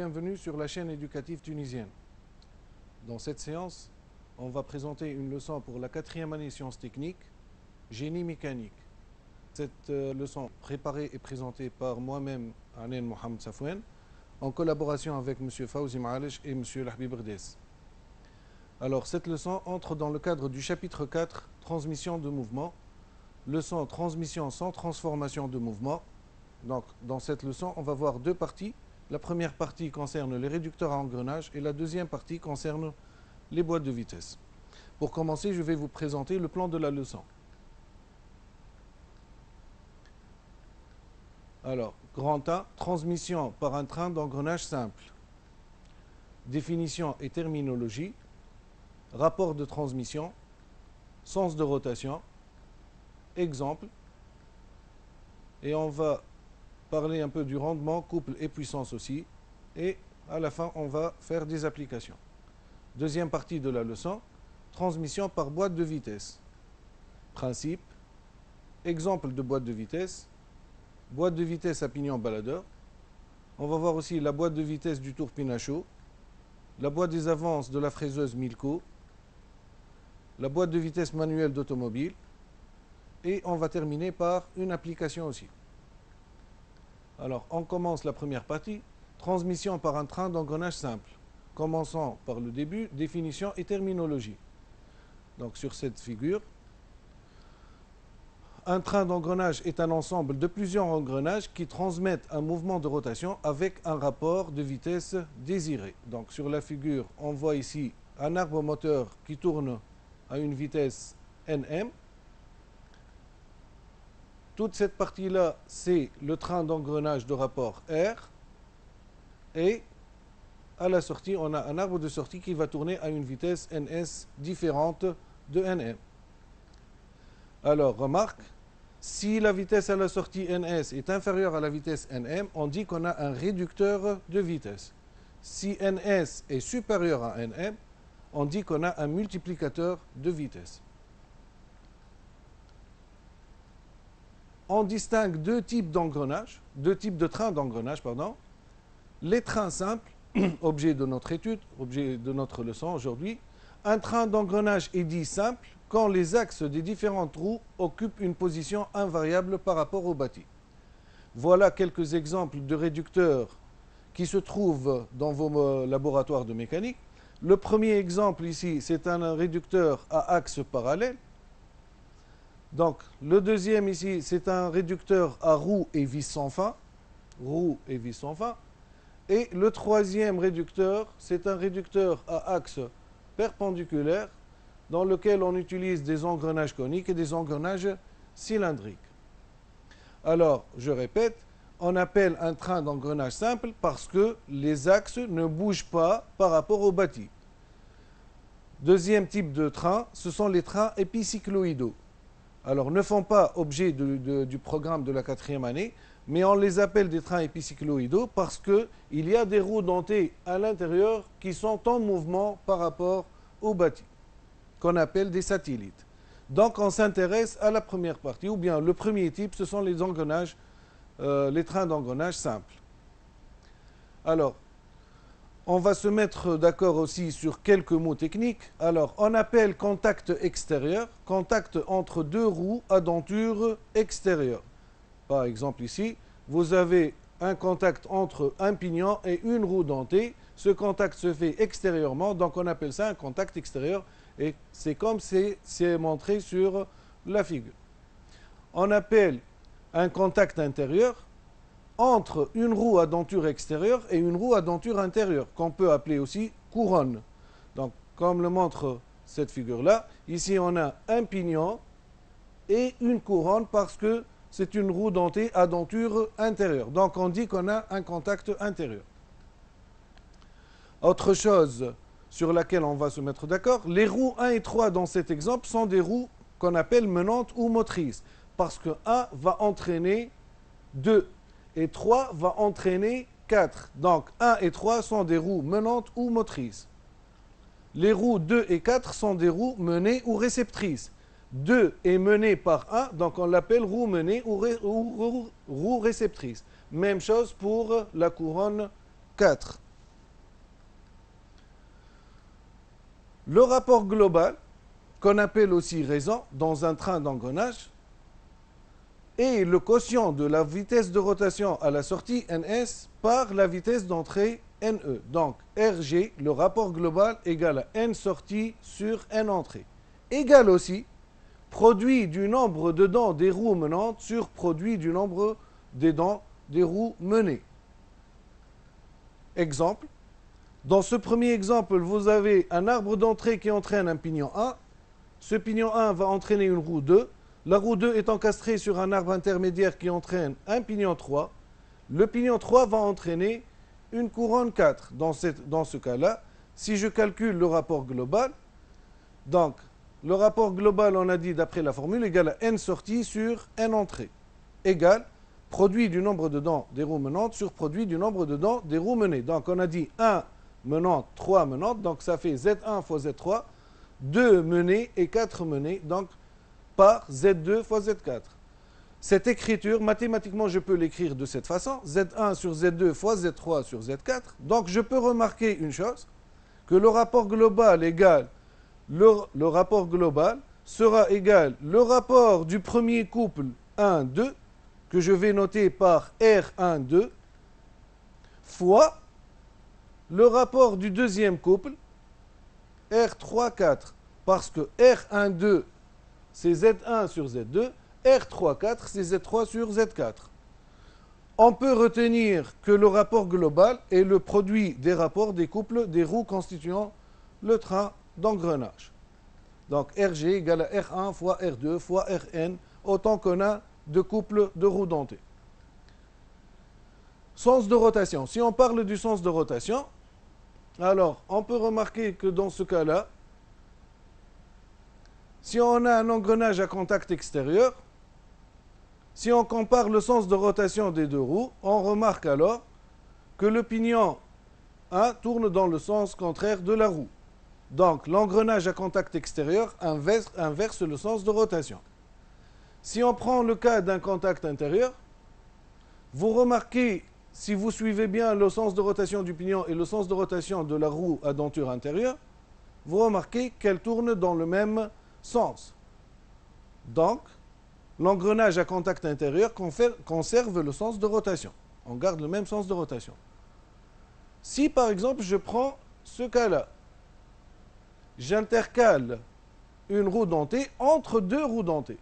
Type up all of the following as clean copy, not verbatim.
bienvenue sur la chaîne éducative tunisienne. Dans cette séance, on va présenter une leçon pour la 4e année sciences techniques, génie mécanique. Cette leçon préparée et présentée par moi-même, Anen Mohamed Safouane, en collaboration avec M. Fawzi Maalej et M. Lahbib Rdes. Alors, cette leçon entre dans le cadre du chapitre 4, transmission de mouvement, leçon transmission sans transformation de mouvement. Donc, dans cette leçon, on va voir deux parties. La première partie concerne les réducteurs à engrenages et la deuxième partie concerne les boîtes de vitesse. Pour commencer, je vais vous présenter le plan de la leçon. Alors, grand A, transmission par un train d'engrenage simple. Définition et terminologie, rapport de transmission, sens de rotation, exemple, et on va parler un peu du rendement, couple et puissance aussi, et à la fin on va faire des applications. Deuxième partie de la leçon, transmission par boîte de vitesse. Principe, exemple de boîte de vitesse à pignon baladeur. On va voir aussi la boîte de vitesse du tour Pinachot, la boîte des avances de la fraiseuse Milko, la boîte de vitesse manuelle d'automobile, et on va terminer par une application aussi. Alors, on commence la première partie, transmission par un train d'engrenage simple. Commençons par le début, définition et terminologie. Donc, sur cette figure, un train d'engrenage est un ensemble de plusieurs engrenages qui transmettent un mouvement de rotation avec un rapport de vitesse désiré. Donc, sur la figure, on voit ici un arbre moteur qui tourne à une vitesse Nm. Toute cette partie-là, c'est le train d'engrenage de rapport R. Et à la sortie, on a un arbre de sortie qui va tourner à une vitesse Ns différente de Nm. Alors, remarque, si la vitesse à la sortie Ns est inférieure à la vitesse Nm, on dit qu'on a un réducteur de vitesse. Si Ns est supérieur à Nm, on dit qu'on a un multiplicateur de vitesse. On distingue deux types d'engrenages, deux types de trains d'engrenage, pardon. Les trains simples, objet de notre étude, objet de notre leçon aujourd'hui. Un train d'engrenage est dit simple quand les axes des différentes roues occupent une position invariable par rapport au bâti. Voilà quelques exemples de réducteurs qui se trouvent dans vos laboratoires de mécanique. Le premier exemple ici, c'est un réducteur à axe parallèle. Donc, le deuxième ici, c'est un réducteur à roue et vis sans fin. Roue et vis sans fin. Et le troisième réducteur, c'est un réducteur à axe perpendiculaire dans lequel on utilise des engrenages coniques et des engrenages cylindriques. Alors, je répète, on appelle un train d'engrenage simple parce que les axes ne bougent pas par rapport au bâti. Deuxième type de train, ce sont les trains épicycloïdaux. Alors, ne font pas objet du programme de la 4e année, mais on les appelle des trains épicycloïdaux parce qu'il y a des roues dentées à l'intérieur qui sont en mouvement par rapport au bâti, qu'on appelle des satellites. Donc, on s'intéresse à la première partie, ou bien le premier type, ce sont les engrenages, les trains d'engrenage simples. Alors, on va se mettre d'accord aussi sur quelques mots techniques. Alors, on appelle contact extérieur, contact entre deux roues à denture extérieure. Par exemple ici, vous avez un contact entre un pignon et une roue dentée. Ce contact se fait extérieurement, donc on appelle ça un contact extérieur. Et c'est comme c'est montré sur la figure. On appelle un contact intérieur entre une roue à denture extérieure et une roue à denture intérieure, qu'on peut appeler aussi couronne. Donc, comme le montre cette figure-là, ici on a un pignon et une couronne parce que c'est une roue dentée à denture intérieure. Donc, on dit qu'on a un contact intérieur. Autre chose sur laquelle on va se mettre d'accord, les roues 1 et 3 dans cet exemple sont des roues qu'on appelle menantes ou motrices, parce que 1 va entraîner 2. Et 3 va entraîner 4. Donc 1 et 3 sont des roues menantes ou motrices. Les roues 2 et 4 sont des roues menées ou réceptrices. 2 est mené par 1, donc on l'appelle roue menée ou roue réceptrice. Même chose pour la couronne 4. Le rapport global, qu'on appelle aussi raison, dans un train d'engrenage, est le quotient de la vitesse de rotation à la sortie ns par la vitesse d'entrée ne. Donc, Rg, le rapport global, égale à n sorties sur n entrées. Égale aussi produit du nombre de dents des roues menantes sur produit du nombre des dents des roues menées. Exemple. Dans ce premier exemple, vous avez un arbre d'entrée qui entraîne un pignon 1. Ce pignon 1 va entraîner une roue 2. La roue 2 est encastrée sur un arbre intermédiaire qui entraîne un pignon 3. Le pignon 3 va entraîner une couronne 4. Dans ce cas-là, si je calcule le rapport global, donc le rapport global, on a dit d'après la formule, égale à n sorties sur n entrées, égale produit du nombre de dents des roues menantes sur produit du nombre de dents des roues menées. Donc on a dit 1 menante, 3 menantes, donc ça fait Z1 fois Z3, 2 menées et 4 menées, donc par Z2 fois Z4. Cette écriture, mathématiquement, je peux l'écrire de cette façon, Z1 sur Z2 fois Z3 sur Z4. Donc je peux remarquer une chose, que le rapport global égale, le rapport global sera égal le rapport du premier couple 1, 2, que je vais noter par R1, 2, fois le rapport du deuxième couple, R3, 4. Parce que R1, 2, c'est Z1 sur Z2, R3, 4, c'est Z3 sur Z4. On peut retenir que le rapport global est le produit des rapports des couples des roues constituant le train d'engrenage. Donc Rg égale à R1 fois R2 fois Rn, autant qu'on a de couples de roues dentées. Sens de rotation. Si on parle du sens de rotation, alors on peut remarquer que dans ce cas-là, si on a un engrenage à contact extérieur, si on compare le sens de rotation des deux roues, on remarque alors que le pignon 1 tourne dans le sens contraire de la roue. Donc l'engrenage à contact extérieur inverse le sens de rotation. Si on prend le cas d'un contact intérieur, vous remarquez, si vous suivez bien le sens de rotation du pignon et le sens de rotation de la roue à denture intérieure, vous remarquez qu'elle tourne dans le même sens. Donc, l'engrenage à contact intérieur conserve le sens de rotation. On garde le même sens de rotation. Si par exemple je prends ce cas-là, j'intercale une roue dentée entre deux roues dentées.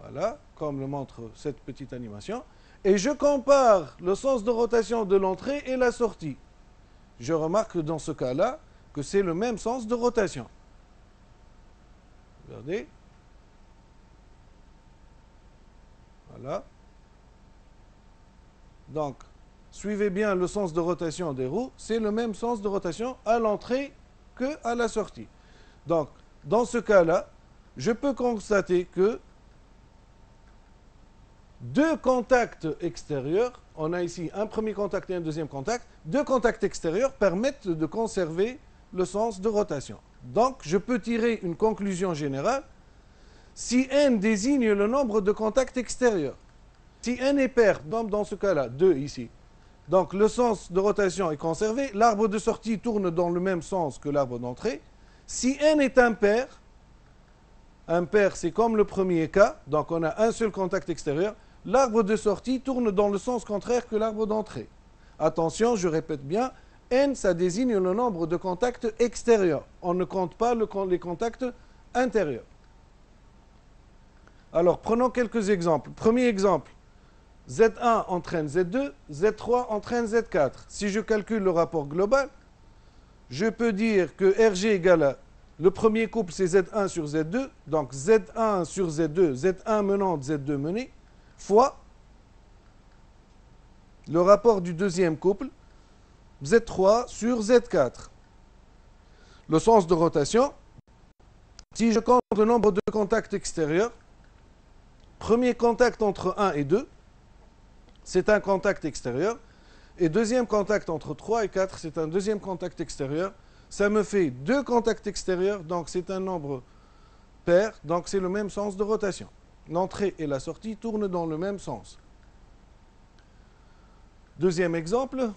Voilà, comme le montre cette petite animation. Et je compare le sens de rotation de l'entrée et la sortie. Je remarque dans ce cas-là que c'est le même sens de rotation. Regardez. Voilà. Donc, suivez bien le sens de rotation des roues. C'est le même sens de rotation à l'entrée qu'à la sortie. Donc, dans ce cas-là, je peux constater que deux contacts extérieurs, on a ici un premier contact et un deuxième contact, deux contacts extérieurs permettent de conserver le sens de rotation. Donc, je peux tirer une conclusion générale. Si n désigne le nombre de contacts extérieurs, si n est pair, dans ce cas-là, 2 ici, donc le sens de rotation est conservé, l'arbre de sortie tourne dans le même sens que l'arbre d'entrée. Si n est impair c'est comme le premier cas, donc on a un seul contact extérieur, l'arbre de sortie tourne dans le sens contraire que l'arbre d'entrée. Attention, je répète bien, n, ça désigne le nombre de contacts extérieurs. On ne compte pas les contacts intérieurs. Alors, prenons quelques exemples. Premier exemple, Z1 entraîne Z2, Z3 entraîne Z4. Si je calcule le rapport global, je peux dire que Rg égale à, le premier couple c'est Z1 sur Z2, donc Z1 sur Z2, Z1 menante, Z2 menée, fois le rapport du deuxième couple, Z3 sur Z4. Le sens de rotation, si je compte le nombre de contacts extérieurs, premier contact entre 1 et 2, c'est un contact extérieur. Et deuxième contact entre 3 et 4, c'est un deuxième contact extérieur. Ça me fait deux contacts extérieurs, donc c'est un nombre pair, donc c'est le même sens de rotation. L'entrée et la sortie tournent dans le même sens. Deuxième exemple,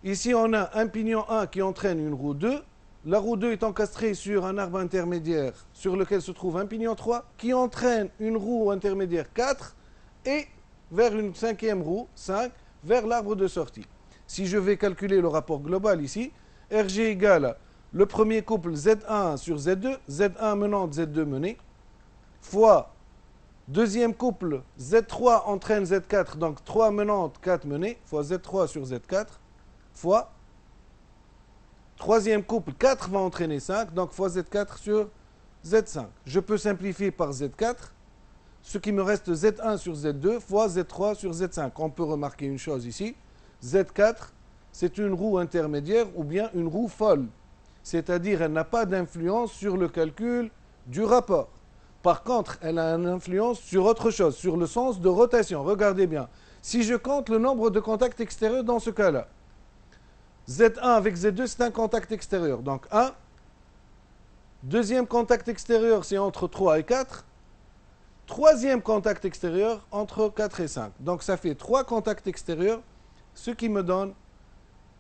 Ici, on a un pignon 1 qui entraîne une roue 2. La roue 2 est encastrée sur un arbre intermédiaire sur lequel se trouve un pignon 3 qui entraîne une roue intermédiaire 4 et vers une cinquième roue 5 vers l'arbre de sortie. Si je vais calculer le rapport global ici, RG égale le premier couple Z1 sur Z2, Z1 menante, Z2 menée, fois deuxième couple Z3 entraîne Z4, donc 3 menantes, 4 menées, fois Z3 sur Z4, fois troisième couple 4 va entraîner 5, donc fois Z4 sur Z5. Je peux simplifier par Z4, ce qui me reste Z1 sur Z2 fois Z3 sur Z5. On peut remarquer une chose ici, Z4, c'est une roue intermédiaire ou bien une roue folle. C'est-à-dire, elle n'a pas d'influence sur le calcul du rapport. Par contre, elle a une influence sur autre chose, sur le sens de rotation. Regardez bien. Si je compte le nombre de contacts extérieurs dans ce cas-là, Z1 avec Z2, c'est un contact extérieur. Donc 1. Deuxième contact extérieur, c'est entre 3 et 4. Troisième contact extérieur, entre 4 et 5. Donc ça fait 3 contacts extérieurs, ce qui me donne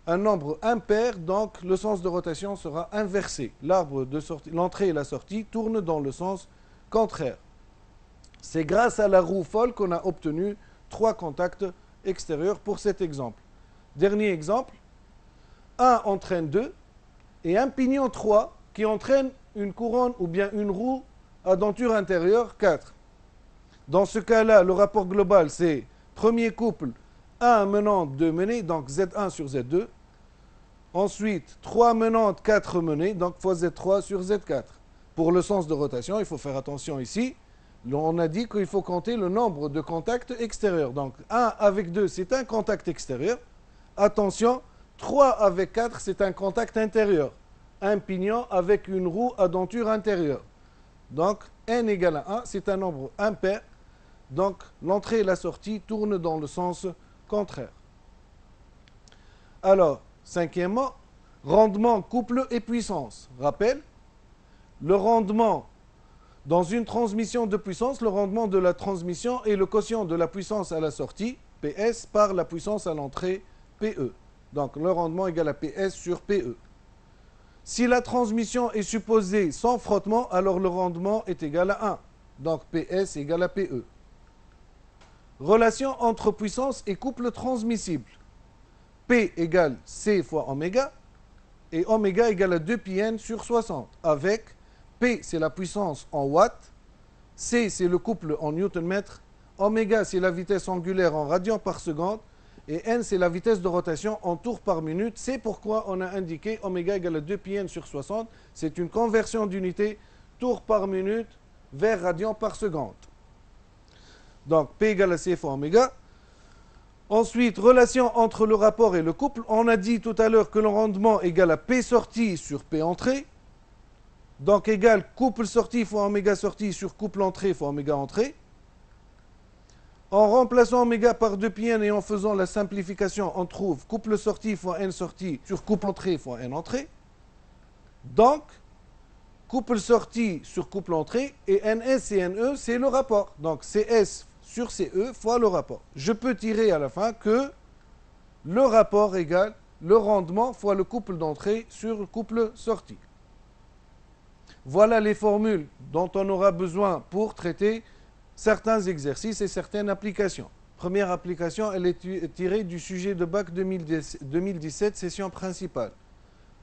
un nombre impair, donc le sens de rotation sera inversé. L'arbre de sortie, l'entrée et la sortie tournent dans le sens contraire. C'est grâce à la roue folle qu'on a obtenu 3 contacts extérieurs pour cet exemple. Dernier exemple, 1 entraîne 2 et un pignon 3 qui entraîne une couronne ou bien une roue à denture intérieure 4. Dans ce cas-là, le rapport global, c'est premier couple 1 menante, 2 menées, donc Z1 sur Z2. Ensuite, 3 menantes, 4 menées, donc fois Z3 sur Z4. Pour le sens de rotation, il faut faire attention ici. On a dit qu'il faut compter le nombre de contacts extérieurs. Donc 1 avec 2, c'est un contact extérieur. Attention, 3 avec 4, c'est un contact intérieur. Un pignon avec une roue à denture intérieure. Donc n égale à 1, c'est un nombre impair. Donc l'entrée et la sortie tournent dans le sens contraire. Alors, cinquièmement, rendement, couple et puissance. Rappel, le rendement dans une transmission de puissance, le rendement de la transmission est le quotient de la puissance à la sortie, PS, par la puissance à l'entrée, PE. Donc le rendement égale à PS sur PE. Si la transmission est supposée sans frottement, alors le rendement est égal à 1. Donc PS égale à PE. Relation entre puissance et couple transmissible. P égale C fois oméga, et oméga égale à 2πn sur 60, avec P c'est la puissance en watts, C c'est le couple en newton-mètre, oméga c'est la vitesse angulaire en radians par seconde, et n c'est la vitesse de rotation en tours par minute. C'est pourquoi on a indiqué oméga égale à 2πn sur 60. C'est une conversion d'unité tours par minute vers radians par seconde. Donc P égale à C fois oméga. Ensuite, relation entre le rapport et le couple. On a dit tout à l'heure que le rendement égale à P sortie sur P entrée. Donc égale couple sortie fois oméga sortie sur couple entrée fois oméga entrée. En remplaçant oméga par 2πn et en faisant la simplification, on trouve couple sortie fois n sortie sur couple entrée fois n entrée. Donc, couple sortie sur couple entrée et ns et ne, c'est le rapport. Donc cs sur CE fois le rapport. Je peux tirer à la fin que le rapport égale le rendement fois le couple d'entrée sur le couple sortie. Voilà les formules dont on aura besoin pour traiter certains exercices et certaines applications. Première application, elle est tirée du sujet de bac 2017, session principale.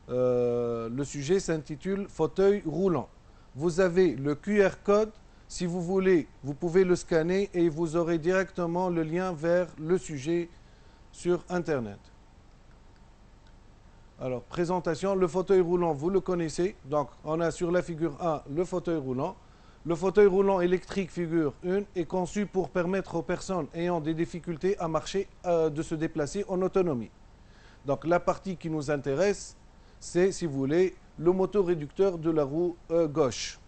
Le sujet s'intitule fauteuil roulant. Vous avez le QR code. Si vous voulez, vous pouvez le scanner et vous aurez directement le lien vers le sujet sur Internet. Alors, présentation, le fauteuil roulant, vous le connaissez. Donc, on a sur la figure 1 le fauteuil roulant. Le fauteuil roulant électrique figure 1 est conçu pour permettre aux personnes ayant des difficultés à marcher, de se déplacer en autonomie. Donc, la partie qui nous intéresse, c'est, si vous voulez, le motoréducteur de la roue gauche.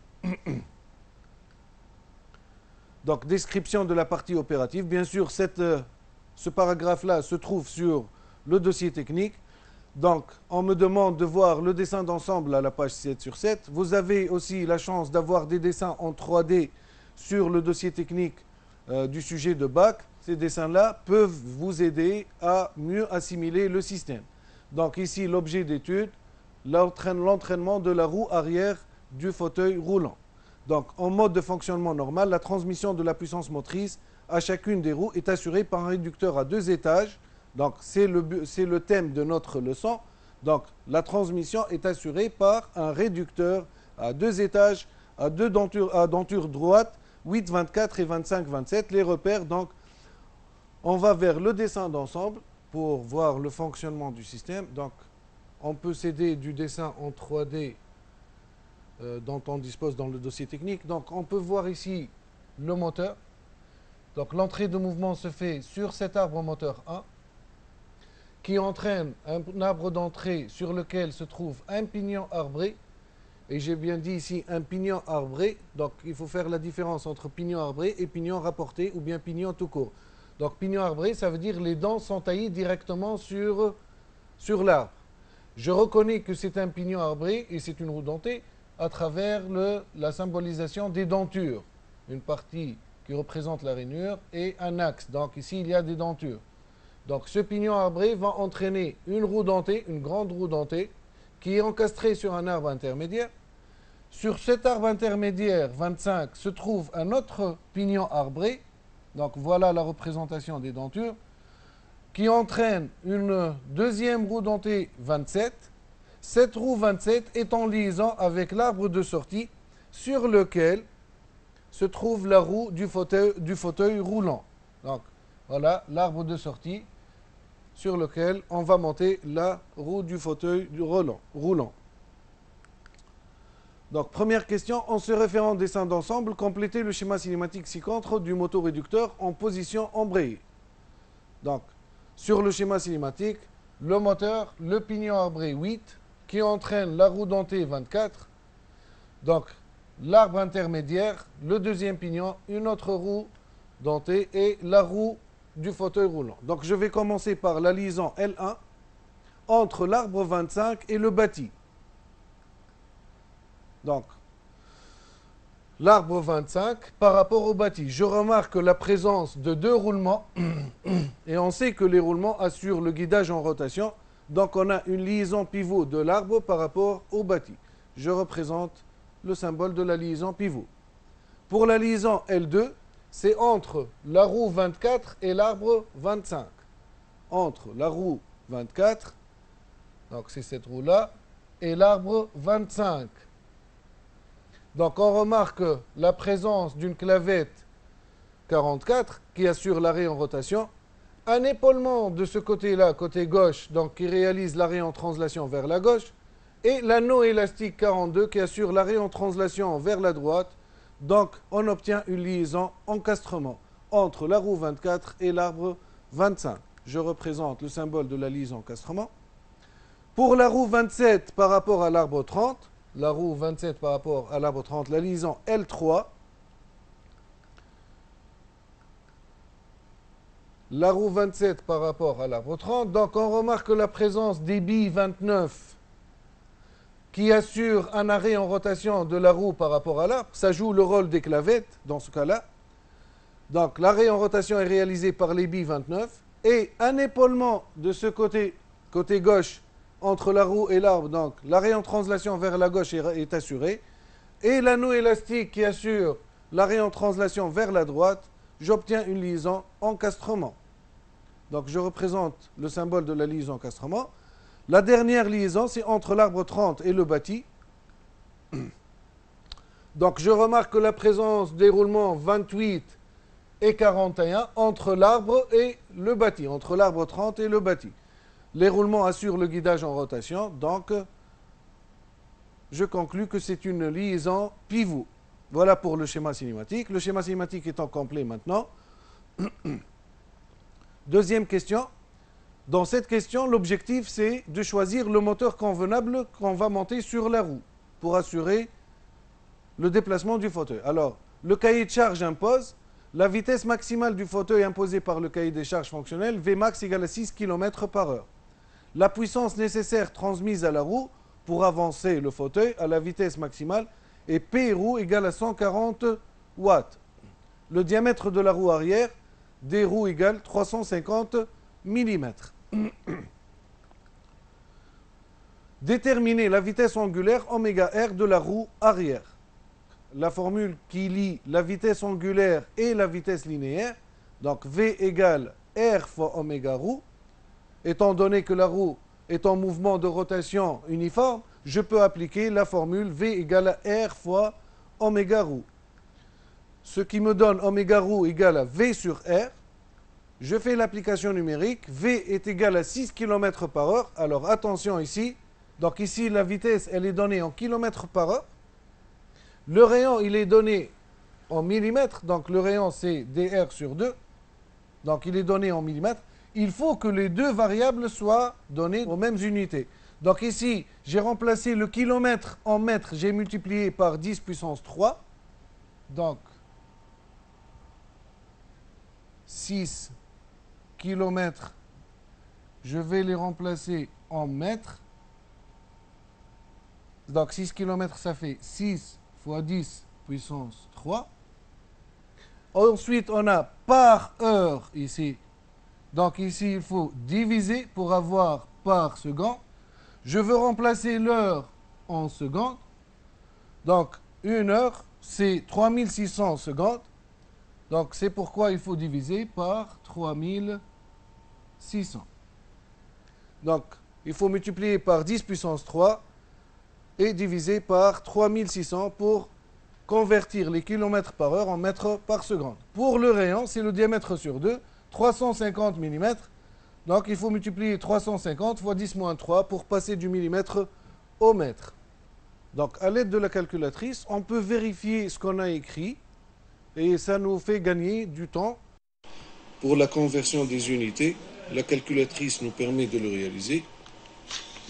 Donc, description de la partie opérative. Bien sûr, ce paragraphe-là se trouve sur le dossier technique. Donc, on me demande de voir le dessin d'ensemble à la page 7 sur 7. Vous avez aussi la chance d'avoir des dessins en 3D sur le dossier technique du sujet de bac. Ces dessins-là peuvent vous aider à mieux assimiler le système. Donc ici, l'objet d'étude, l'entraînement de la roue arrière du fauteuil roulant. Donc en mode de fonctionnement normal, la transmission de la puissance motrice à chacune des roues est assurée par un réducteur à 2 étages. Donc c'est le thème de notre leçon. Donc la transmission est assurée par un réducteur à 2 étages, à denture droite, 8, 24 et 25, 27. Les repères, donc on va vers le dessin d'ensemble pour voir le fonctionnement du système. Donc on peut s'aider du dessin en 3D dont on dispose dans le dossier technique. Donc on peut voir ici le moteur. Donc l'entrée de mouvement se fait sur cet arbre moteur 1 qui entraîne un arbre d'entrée sur lequel se trouve un pignon arbré. Et j'ai bien dit ici un pignon arbré. Donc il faut faire la différence entre pignon arbré et pignon rapporté ou bien pignon tout court. Donc pignon arbré, ça veut dire les dents sont taillées directement sur l'arbre. Je reconnais que c'est un pignon arbré et c'est une roue dentée à travers la symbolisation des dentures. Une partie qui représente la rainure et un axe. Donc ici, il y a des dentures. Donc ce pignon arbré va entraîner une roue dentée, une grande roue dentée, qui est encastrée sur un arbre intermédiaire. Sur cet arbre intermédiaire 25 se trouve un autre pignon arbré. Donc voilà la représentation des dentures, qui entraîne une deuxième roue dentée 27. Cette roue 27 est en liaison avec l'arbre de sortie sur lequel se trouve la roue du fauteuil roulant. Donc voilà l'arbre de sortie sur lequel on va monter la roue du fauteuil roulant. Donc première question, en se référant au dessin d'ensemble, complétez le schéma cinématique ci-contre du motoréducteur en position embrayée. Donc sur le schéma cinématique, le moteur, le pignon arbré 8 qui entraîne la roue dentée 24. Donc l'arbre intermédiaire, le deuxième pignon, une autre roue dentée et la roue du fauteuil roulant. Donc je vais commencer par la liaison L1 entre l'arbre 25 et le bâti. Donc l'arbre 25 par rapport au bâti. Je remarque la présence de 2 roulements et on sait que les roulements assurent le guidage en rotation. Donc on a une liaison pivot de l'arbre par rapport au bâti. Je représente le symbole de la liaison pivot. Pour la liaison L2, c'est entre la roue 24 et l'arbre 25. Entre la roue 24, donc c'est cette roue-là, et l'arbre 25. Donc on remarque la présence d'une clavette 44 qui assure l'arrêt en rotation, un épaulement de ce côté-là, côté gauche, donc qui réalise l'arrêt en translation vers la gauche, et l'anneau élastique 42 qui assure l'arrêt en translation vers la droite. Donc on obtient une liaison encastrement entre la roue 24 et l'arbre 25. Je représente le symbole de la liaison encastrement. Pour la roue 27 par rapport à l'arbre 30, la roue 27 par rapport à l'arbre 30, la liaison L3. La roue 27 par rapport à l'arbre 30. Donc on remarque la présence des billes 29 qui assure un arrêt en rotation de la roue par rapport à l'arbre. Ça joue le rôle des clavettes dans ce cas-là. Donc l'arrêt en rotation est réalisé par les billes 29 et un épaulement de ce côté gauche entre la roue et l'arbre. Donc l'arrêt en translation vers la gauche est assuré et l'anneau élastique qui assure l'arrêt en translation vers la droite. J'obtiens une liaison encastrement. Donc je représente le symbole de la liaison encastrement. La dernière liaison, c'est entre l'arbre 30 et le bâti. Donc je remarque la présence des roulements 28 et 41 entre l'arbre et le bâti, entre l'arbre 30 et le bâti. Les roulements assurent le guidage en rotation, donc je conclus que c'est une liaison pivot. Voilà pour le schéma cinématique. Le schéma cinématique étant complet maintenant. Deuxième question. Dans cette question, l'objectif, c'est de choisir le moteur convenable qu'on va monter sur la roue pour assurer le déplacement du fauteuil. Alors, le cahier de charge impose la vitesse maximale du fauteuil imposée par le cahier des charges fonctionnelles, Vmax égale à 6 km par heure. La puissance nécessaire transmise à la roue pour avancer le fauteuil à la vitesse maximale est P roue égale à 140 watts. Le diamètre de la roue arrière, D roue égale 350 mm. Déterminer la vitesse angulaire oméga R de la roue arrière. La formule qui lie la vitesse angulaire et la vitesse linéaire, donc V égale R fois oméga roue, étant donné que la roue est en mouvement de rotation uniforme, je peux appliquer la formule V égale à R fois oméga roue. Ce qui me donne oméga roue égale à V sur R. Je fais l'application numérique. V est égal à 6 km par heure. Alors attention ici. Donc ici, la vitesse, elle est donnée en km par heure. Le rayon, il est donné en millimètres. Donc le rayon, c'est dr sur 2. Donc il est donné en millimètres. Il faut que les deux variables soient données aux mêmes unités. Donc ici, j'ai remplacé le kilomètre en mètres, j'ai multiplié par 10 puissance 3. Donc 6 kilomètres, je vais les remplacer en mètres. Donc 6 kilomètres, ça fait 6 fois 10 puissance 3. Ensuite, on a par heure ici. Donc ici, il faut diviser pour avoir par seconde. Je veux remplacer l'heure en secondes. Donc, une heure, c'est 3600 secondes. Donc, c'est pourquoi il faut diviser par 3600. Donc, il faut multiplier par 10 puissance 3 et diviser par 3600 pour convertir les kilomètres par heure en mètres par seconde. Pour le rayon, c'est le diamètre sur 2, 350 mm. Donc, il faut multiplier 350 fois 10 moins 3 pour passer du millimètre au mètre. Donc, à l'aide de la calculatrice, on peut vérifier ce qu'on a écrit et ça nous fait gagner du temps. Pour la conversion des unités, la calculatrice nous permet de le réaliser.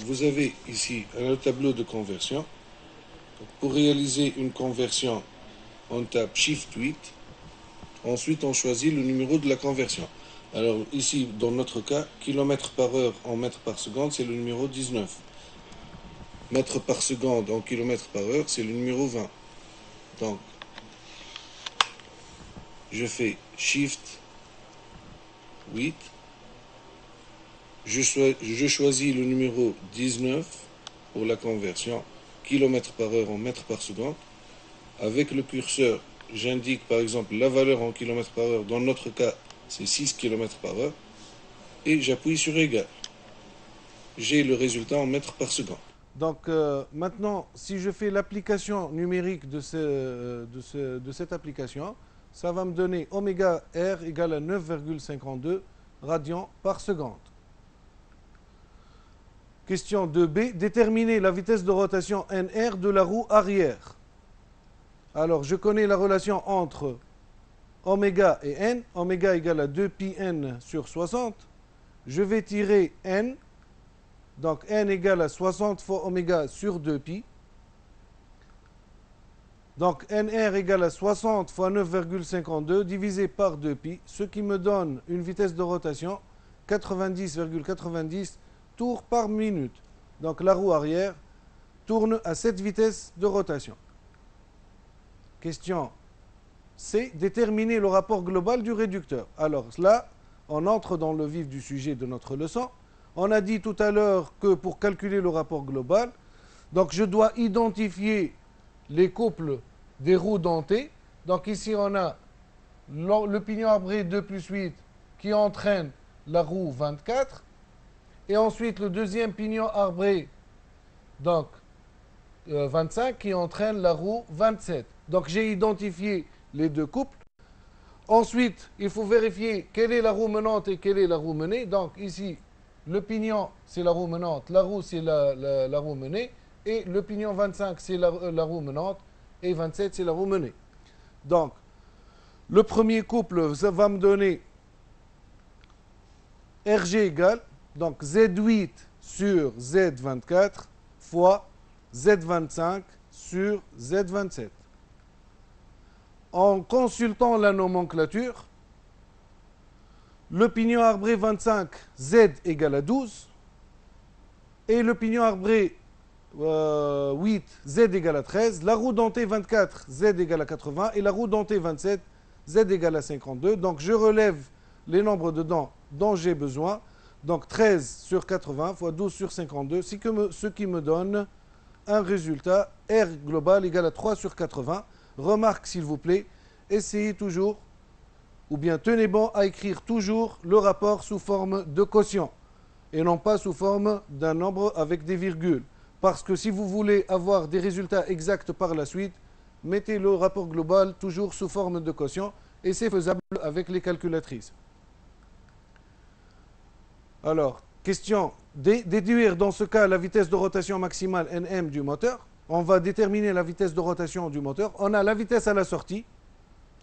Vous avez ici un tableau de conversion. Pour réaliser une conversion, on tape Shift 8. Ensuite, on choisit le numéro de la conversion. Alors ici, dans notre cas, kilomètres par heure en mètres par seconde, c'est le numéro 19. Mètres par seconde en kilomètres par heure, c'est le numéro 20. Donc, je fais Shift 8. Je choisis le numéro 19 pour la conversion, kilomètres par heure en mètres par seconde. Avec le curseur, j'indique par exemple la valeur en kilomètres par heure. Dans notre cas, c'est 6 km par heure. Et j'appuie sur égal. J'ai le résultat en mètres par seconde. Donc maintenant, si je fais l'application numérique de cette application, ça va me donner oméga R égale à 9,52 radians par seconde. Question 2b. Déterminer la vitesse de rotation NR de la roue arrière. Alors, je connais la relation entre oméga et n. Oméga égale à 2πn sur 60. Je vais tirer n. Donc, n égale à 60 fois oméga sur 2π. Donc, nr égale à 60 fois 9,52 divisé par 2π, ce qui me donne une vitesse de rotation 90,90 tours par minute. Donc, la roue arrière tourne à cette vitesse de rotation. Question C. Déterminer le rapport global du réducteur. Alors là, on entre dans le vif du sujet de notre leçon. On a dit tout à l'heure que pour calculer le rapport global, donc je dois identifier les couples des roues dentées. Donc ici, on a le pignon arbré 2 plus 8 qui entraîne la roue 24. Et ensuite, le deuxième pignon arbré, donc 25, qui entraîne la roue 27. Donc j'ai identifié les deux couples. Ensuite, il faut vérifier quelle est la roue menante et quelle est la roue menée. Donc ici, le pignon, c'est la roue menante, la roue, c'est la roue menée. Et le pignon 25, c'est la roue menante. Et 27, c'est la roue menée. Donc, le premier couple, ça va me donner RG égale, donc Z8 sur Z24 fois Z25 sur Z27. En consultant la nomenclature, le pignon arbré 25, Z égale à 12, et le pignon arbré 8, Z égale à 13, la roue dentée 24, Z égale à 80, et la roue dentée 27, Z égale à 52. Donc je relève les nombres de dents dont j'ai besoin. Donc 13 sur 80 fois 12 sur 52, ce qui me donne un résultat R global égal à 3 sur 80. Remarque s'il vous plaît, essayez toujours, ou bien tenez bon à écrire toujours le rapport sous forme de quotient et non pas sous forme d'un nombre avec des virgules. Parce que si vous voulez avoir des résultats exacts par la suite, mettez le rapport global toujours sous forme de quotient et c'est faisable avec les calculatrices. Alors, question, déduire dans ce cas la vitesse de rotation maximale Nm du moteur. On va déterminer la vitesse de rotation du moteur. On a la vitesse à la sortie,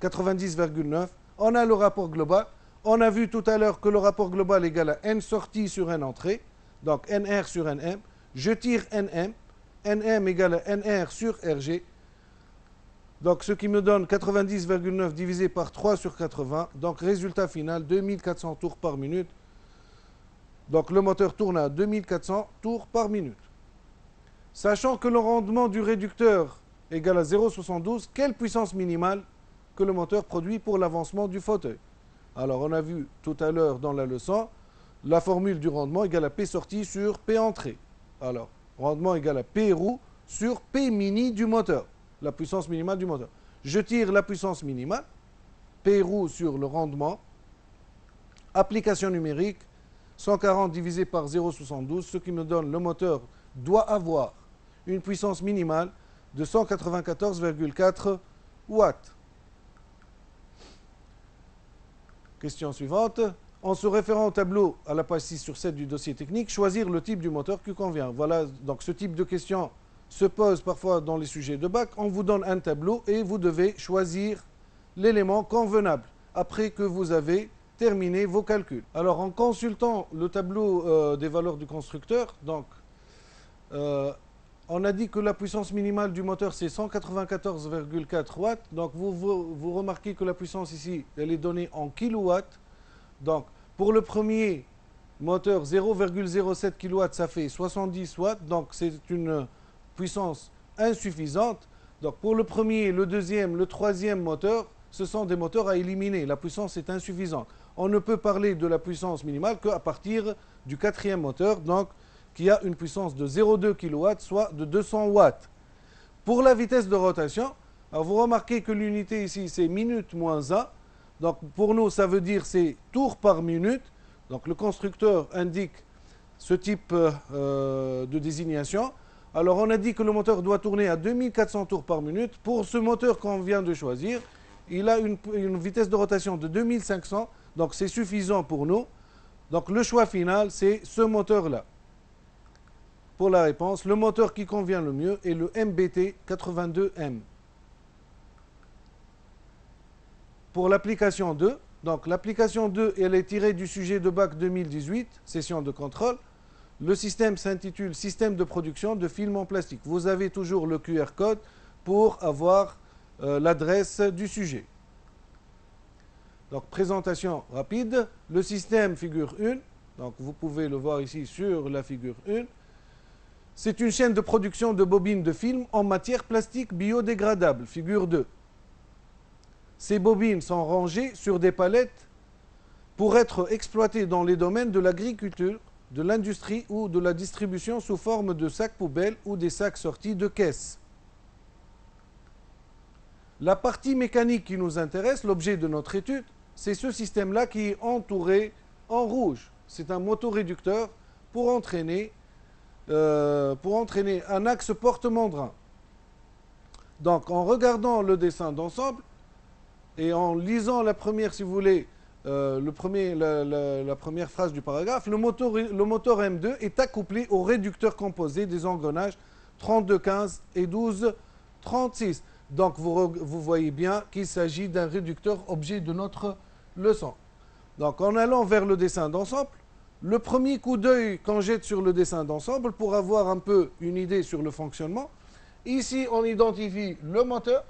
90,9. On a le rapport global. On a vu tout à l'heure que le rapport global égale à N sortie sur N entrée. Donc NR sur Nm. Je tire Nm. Nm égale à Nr sur Rg. Donc ce qui me donne 90,9 divisé par 3 sur 80. Donc résultat final, 2400 tours par minute. Donc le moteur tourne à 2400 tours par minute. Sachant que le rendement du réducteur égale à 0,72, quelle puissance minimale que le moteur produit pour l'avancement du fauteuil? Alors on a vu tout à l'heure dans la leçon, la formule du rendement égale à P sortie sur P entrée. Alors, rendement égale à P roue sur P mini du moteur, la puissance minimale du moteur. Je tire la puissance minimale, P roue sur le rendement, application numérique, 140 divisé par 0,72, ce qui me donne le moteur doit avoir une puissance minimale de 194,4 watts. Question suivante. En se référant au tableau à la page 6 sur 7 du dossier technique, choisir le type du moteur qui convient. Voilà, donc ce type de question se pose parfois dans les sujets de bac. On vous donne un tableau et vous devez choisir l'élément convenable après que vous avez terminé vos calculs. Alors, en consultant le tableau des valeurs du constructeur, donc, on a dit que la puissance minimale du moteur, c'est 194,4 watts. Donc, vous remarquez que la puissance ici, elle est donnée en kilowatts. Donc, pour le premier moteur, 0,07 kW, ça fait 70 watts. Donc, c'est une puissance insuffisante. Donc, pour le premier, le deuxième, le troisième moteur, ce sont des moteurs à éliminer. La puissance est insuffisante. On ne peut parler de la puissance minimale qu'à partir du quatrième moteur, donc, qui a une puissance de 0,2 kW, soit de 200 watts. Pour la vitesse de rotation, alors vous remarquez que l'unité ici, c'est minute moins 1. Donc, pour nous, ça veut dire c'est tours par minute. Donc, le constructeur indique ce type de désignation. Alors, on a dit que le moteur doit tourner à 2400 tours par minute. Pour ce moteur qu'on vient de choisir, il a une vitesse de rotation de 2500. Donc, c'est suffisant pour nous. Donc, le choix final, c'est ce moteur-là. Pour la réponse, le moteur qui convient le mieux est le MBT 82M. Pour l'application 2, donc l'application 2, elle est tirée du sujet de bac 2018, session de contrôle. Le système s'intitule Système de production de films en plastique. Vous avez toujours le QR code pour avoir l'adresse du sujet. Donc, présentation rapide. Le système figure 1. Donc, vous pouvez le voir ici sur la figure 1. C'est une chaîne de production de bobines de films en matière plastique biodégradable, figure 2. Ces bobines sont rangées sur des palettes pour être exploitées dans les domaines de l'agriculture, de l'industrie ou de la distribution sous forme de sacs poubelles ou des sacs sortis de caisses. La partie mécanique qui nous intéresse, l'objet de notre étude, c'est ce système-là qui est entouré en rouge. C'est un motoréducteur pour entraîner un axe porte-mandrin. Donc, en regardant le dessin d'ensemble et en lisant la première, si vous voulez, la première phrase du paragraphe, le moteur M2 est accouplé au réducteur composé des engrenages 3215 et 1236. Donc, vous voyez bien qu'il s'agit d'un réducteur objet de notre leçon. Donc, en allant vers le dessin d'ensemble, le premier coup d'œil qu'on jette sur le dessin d'ensemble pour avoir un peu une idée sur le fonctionnement, ici, on identifie le moteur.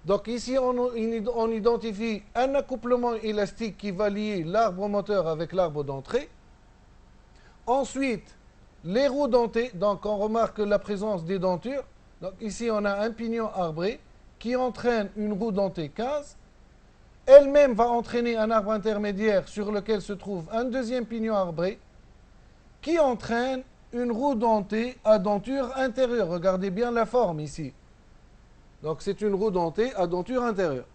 Donc, ici, on identifie un accouplement élastique qui va lier l'arbre moteur avec l'arbre d'entrée. Ensuite, les roues dentées. Donc, on remarque la présence des dentures. Donc, ici, on a un pignon arbré qui entraîne une roue dentée 15. elle-même va entraîner un arbre intermédiaire sur lequel se trouve un deuxième pignon arbré qui entraîne une roue dentée à denture intérieure. Regardez bien la forme ici. Donc c'est une roue dentée à denture intérieure.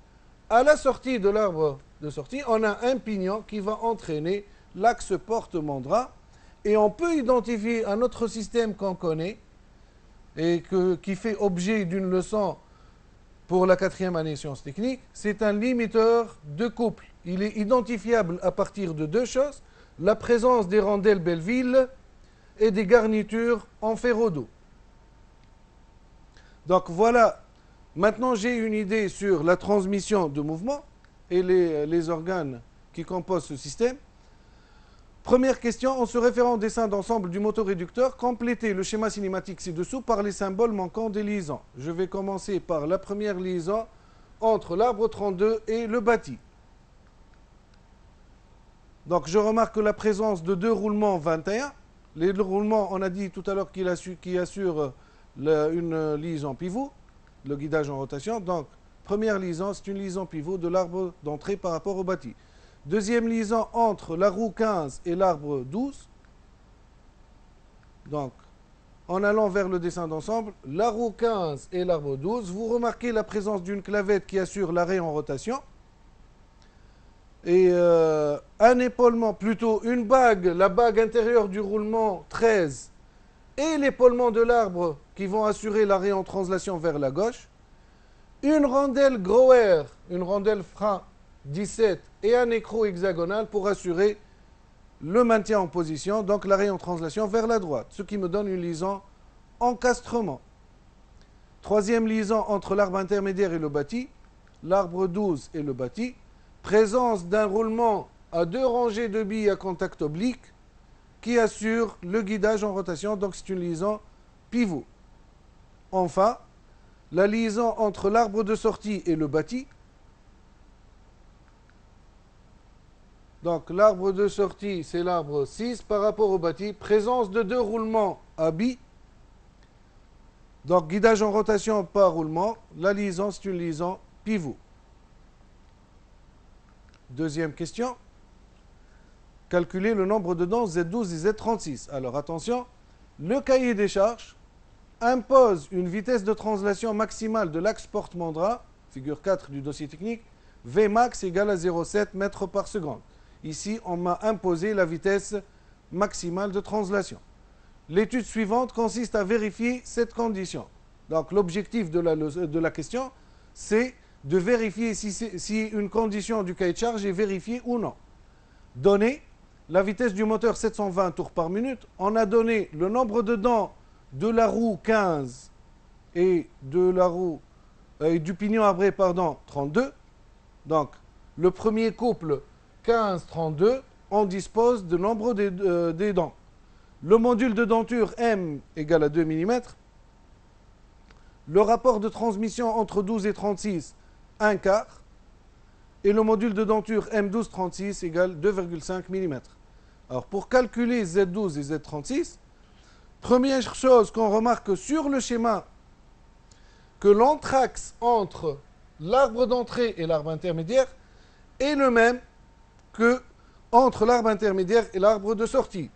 À la sortie de l'arbre de sortie, on a un pignon qui va entraîner l'axe porte-mandrat et on peut identifier un autre système qu'on connaît et qui fait objet d'une leçon pour la 4e année sciences techniques, c'est un limiteur de couple. Il est identifiable à partir de deux choses, la présence des rondelles Belleville et des garnitures en ferro-dos. Donc voilà, maintenant j'ai une idée sur la transmission de mouvement et les organes qui composent ce système. Première question, en se référant au dessin d'ensemble du motoréducteur, complétez le schéma cinématique ci-dessous par les symboles manquants des liaisons. Je vais commencer par la première liaison entre l'arbre 32 et le bâti. Donc je remarque la présence de deux roulements 21. Les deux roulements, on a dit tout à l'heure qu'ils assurent une liaison pivot, le guidage en rotation. Donc première liaison, c'est une liaison pivot de l'arbre d'entrée par rapport au bâti. Deuxième liaison entre la roue 15 et l'arbre 12. Donc, en allant vers le dessin d'ensemble, la roue 15 et l'arbre 12, vous remarquez la présence d'une clavette qui assure l'arrêt en rotation. Et un épaulement, plutôt une bague, la bague intérieure du roulement 13 et l'épaulement de l'arbre qui vont assurer l'arrêt en translation vers la gauche. Une rondelle Grower, une rondelle frein 17 et un écrou hexagonal pour assurer le maintien en position, donc l'arrêt en translation vers la droite, ce qui me donne une liaison encastrement. Troisième liaison entre l'arbre intermédiaire et le bâti, l'arbre 12 et le bâti, présence d'un roulement à deux rangées de billes à contact oblique qui assure le guidage en rotation, donc c'est une liaison pivot. Enfin, la liaison entre l'arbre de sortie et le bâti. Donc l'arbre de sortie, c'est l'arbre 6 par rapport au bâti. Présence de deux roulements à billes. Donc guidage en rotation par roulement. La liaison, c'est une liaison pivot. Deuxième question. Calculer le nombre de dents Z12 et Z36. Alors attention, le cahier des charges impose une vitesse de translation maximale de l'axe porte-mandrat, figure 4 du dossier technique, Vmax égale à 0,7 mètres par seconde. Ici, on m'a imposé la vitesse maximale de translation. L'étude suivante consiste à vérifier cette condition. Donc, l'objectif de la question, c'est de vérifier si une condition du cahier de charge est vérifiée ou non. Donné, la vitesse du moteur 720 tours par minute, on a donné le nombre de dents de la roue 15 et de la roue du pignon arbré, 32. Donc, le premier couple 15-32, on dispose de nombre des dents. Le module de denture M égale à 2 mm. Le rapport de transmission entre 12 et 36, 1 quart. Et le module de denture M12-36 égale 2,5 mm. Alors, pour calculer Z12 et Z36, première chose qu'on remarque sur le schéma, que l'entraxe entre l'arbre d'entrée et l'arbre intermédiaire est le même que entre l'arbre intermédiaire et l'arbre de sortie.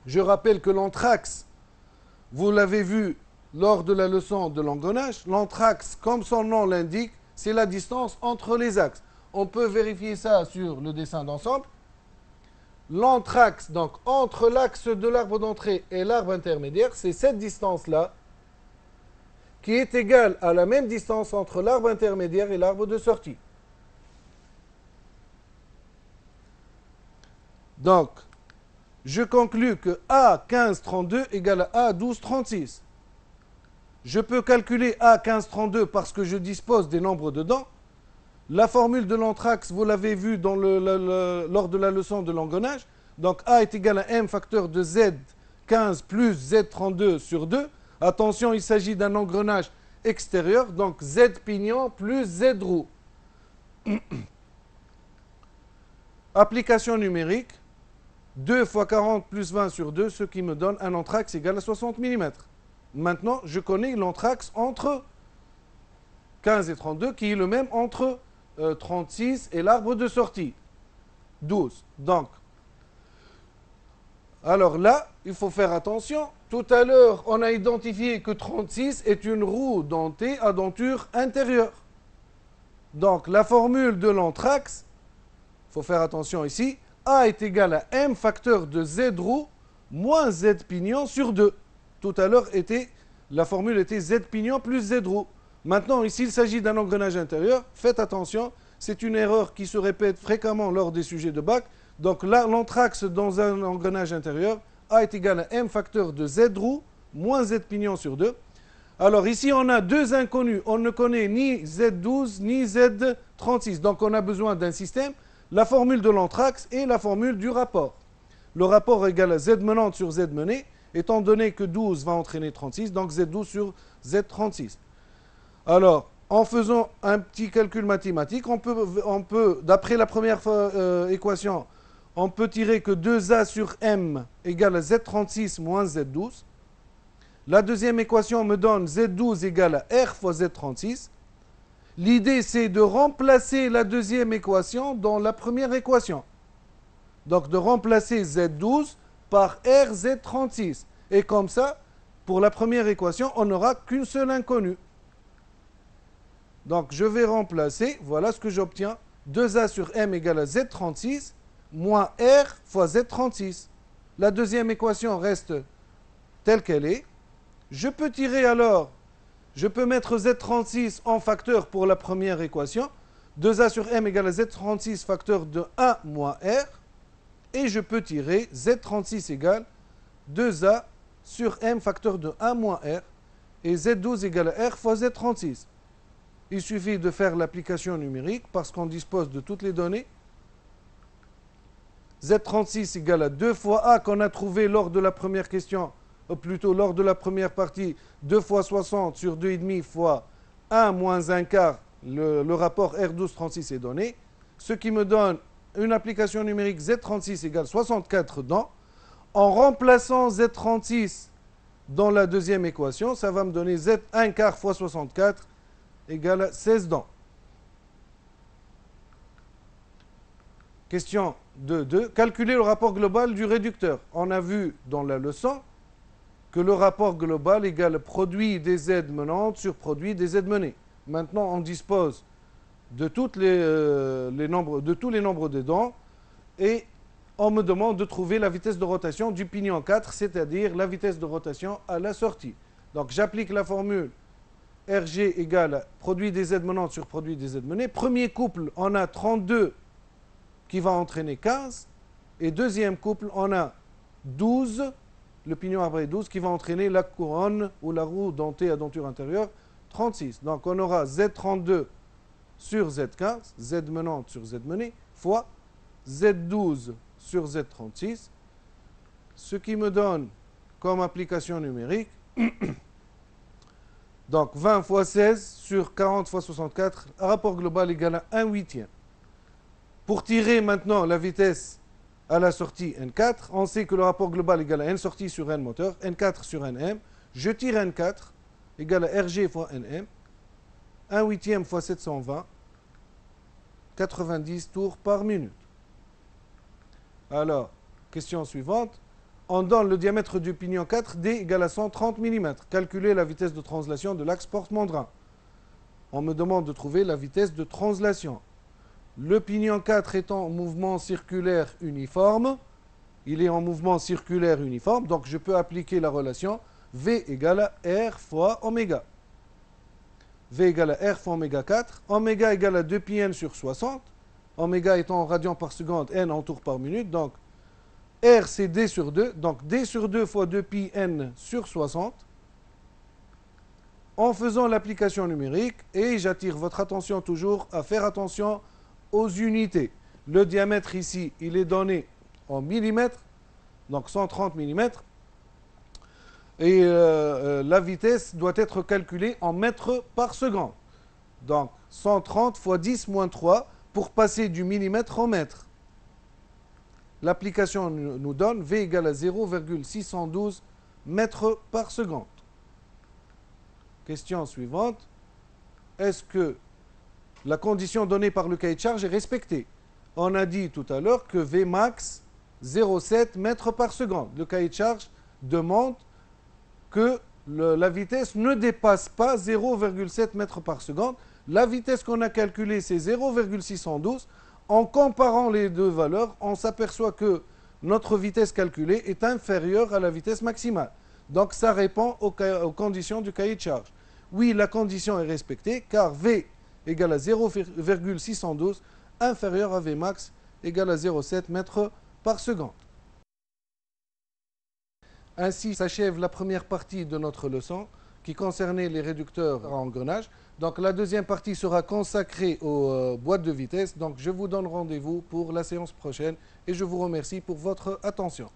Je rappelle que l'entraxe, vous l'avez vu lors de la leçon de l'engrenage, l'entraxe, comme son nom l'indique, c'est la distance entre les axes. On peut vérifier ça sur le dessin d'ensemble. L'entraxe, donc entre l'axe de l'arbre d'entrée et l'arbre intermédiaire, c'est cette distance-là qui est égale à la même distance entre l'arbre intermédiaire et l'arbre de sortie. Donc, je conclus que A1532 égale à A1236. Je peux calculer A1532 parce que je dispose des nombres de dents. La formule de l'entraxe, vous l'avez vu lors de la leçon de l'engrenage. Donc A est égal à M facteur de Z15 plus Z32 sur 2. Attention, il s'agit d'un engrenage extérieur, donc Z pignon plus Z roue. Application numérique, 2 fois 40 plus 20 sur 2, ce qui me donne un entraxe égal à 60 mm. Maintenant, je connais l'entraxe entre 15 et 32, qui est le même entre 36 et l'arbre de sortie, 12. Donc, alors là, il faut faire attention. Tout à l'heure, on a identifié que 36 est une roue dentée à denture intérieure. Donc, la formule de l'anthrax, il faut faire attention ici, A est égal à M facteur de Z roue moins Z pignon sur 2. Tout à l'heure, la formule était Z pignon plus Z roue. Maintenant, ici, il s'agit d'un engrenage intérieur. Faites attention, c'est une erreur qui se répète fréquemment lors des sujets de bac. Donc là, l'anthrax dans un engrenage intérieur, A est égal à M facteur de Z roue moins Z pignon sur 2. Alors ici, on a deux inconnus. On ne connaît ni Z12 ni Z36. Donc on a besoin d'un système, la formule de l'anthrax et la formule du rapport. Le rapport est égal à Z menante sur Z menée, étant donné que 12 va entraîner 36, donc Z12 sur Z36. Alors, en faisant un petit calcul mathématique, on peut d'après la première équation, on peut tirer que 2A sur M égale à Z36 moins Z12. La deuxième équation me donne Z12 égale à R fois Z36. L'idée, c'est de remplacer la deuxième équation dans la première équation. Donc, de remplacer Z12 par RZ36. Et comme ça, pour la première équation, on n'aura qu'une seule inconnue. Donc, je vais remplacer, voilà ce que j'obtiens. 2A sur M égale à Z36 moins R fois Z36. La deuxième équation reste telle qu'elle est. Je peux tirer alors, je peux mettre Z36 en facteur pour la première équation. 2A sur M égale à Z36 facteur de 1 moins R. Et je peux tirer Z36 égale 2A sur M facteur de 1 moins R. Et Z12 égale à R fois Z36. Il suffit de faire l'application numérique parce qu'on dispose de toutes les données. Z36 égale à 2 fois A qu'on a trouvé lors de la première question, ou plutôt lors de la première partie, 2 fois 60 sur 2,5 fois 1 moins 1 quart, le rapport R1236 est donné, ce qui me donne une application numérique Z36 égale 64 dents. En remplaçant Z36 dans la deuxième équation, ça va me donner Z1 quart fois 64 égale à 16 dents. Question 2.2. Calculer le rapport global du réducteur. On a vu dans la leçon que le rapport global égale produit des Z menantes sur produit des Z menées. Maintenant, on dispose de, tous les nombres des dents et on me demande de trouver la vitesse de rotation du pignon 4, c'est-à-dire la vitesse de rotation à la sortie. Donc, j'applique la formule RG égale produit des Z menantes sur produit des Z menées. Premier couple, on a 32 qui va entraîner 15. Et deuxième couple, on a 12, le pignon arbré 12, qui va entraîner la couronne ou la roue dentée à denture intérieure 36. Donc on aura Z32 sur Z15, Z menante sur Z menée, fois Z12 sur Z36, ce qui me donne comme application numérique donc 20 fois 16 sur 40 fois 64, rapport global égal à 1 huitième. Pour tirer maintenant la vitesse à la sortie N4, on sait que le rapport global égal à N sortie sur N moteur, N4 sur Nm. Je tire N4 égal à RG fois Nm, 1 huitième fois 720, 90 tours par minute. Alors, question suivante. On donne le diamètre du pignon 4D égale à 130 mm. Calculer la vitesse de translation de l'axe Porte-Mandrin. On me demande de trouver la vitesse de translation. Le pignon 4 est en mouvement circulaire uniforme. Il est en mouvement circulaire uniforme. Donc, je peux appliquer la relation V égale à R fois oméga. V égale à R fois oméga 4. Oméga égale à 2 pi n sur 60. Oméga étant en radians par seconde, n en tours par minute. Donc, R, c'est D sur 2. Donc, D sur 2 fois 2 pi n sur 60. En faisant l'application numérique, et j'attire votre attention toujours à faire attention aux unités. Le diamètre ici, il est donné en millimètres, donc 130 mm. Et la vitesse doit être calculée en mètres par seconde. Donc 130 fois 10 moins 3 pour passer du millimètre au mètre. L'application nous donne V égale à 0,612 mètres par seconde. Question suivante. Est-ce que la condition donnée par le cahier de charge est respectée. On a dit tout à l'heure que Vmax 0,7 mètres par seconde. Le cahier de charge demande que la vitesse ne dépasse pas 0,7 mètres par seconde. La vitesse qu'on a calculée, c'est 0,612. En comparant les deux valeurs, on s'aperçoit que notre vitesse calculée est inférieure à la vitesse maximale. Donc ça répond aux conditions du cahier de charge. Oui, la condition est respectée car V égale à 0,612 inférieur à Vmax égale à 0,7 mètres par seconde. Ainsi s'achève la première partie de notre leçon qui concernait les réducteurs à engrenage. Donc la deuxième partie sera consacrée aux boîtes de vitesse. Donc je vous donne rendez-vous pour la séance prochaine et je vous remercie pour votre attention.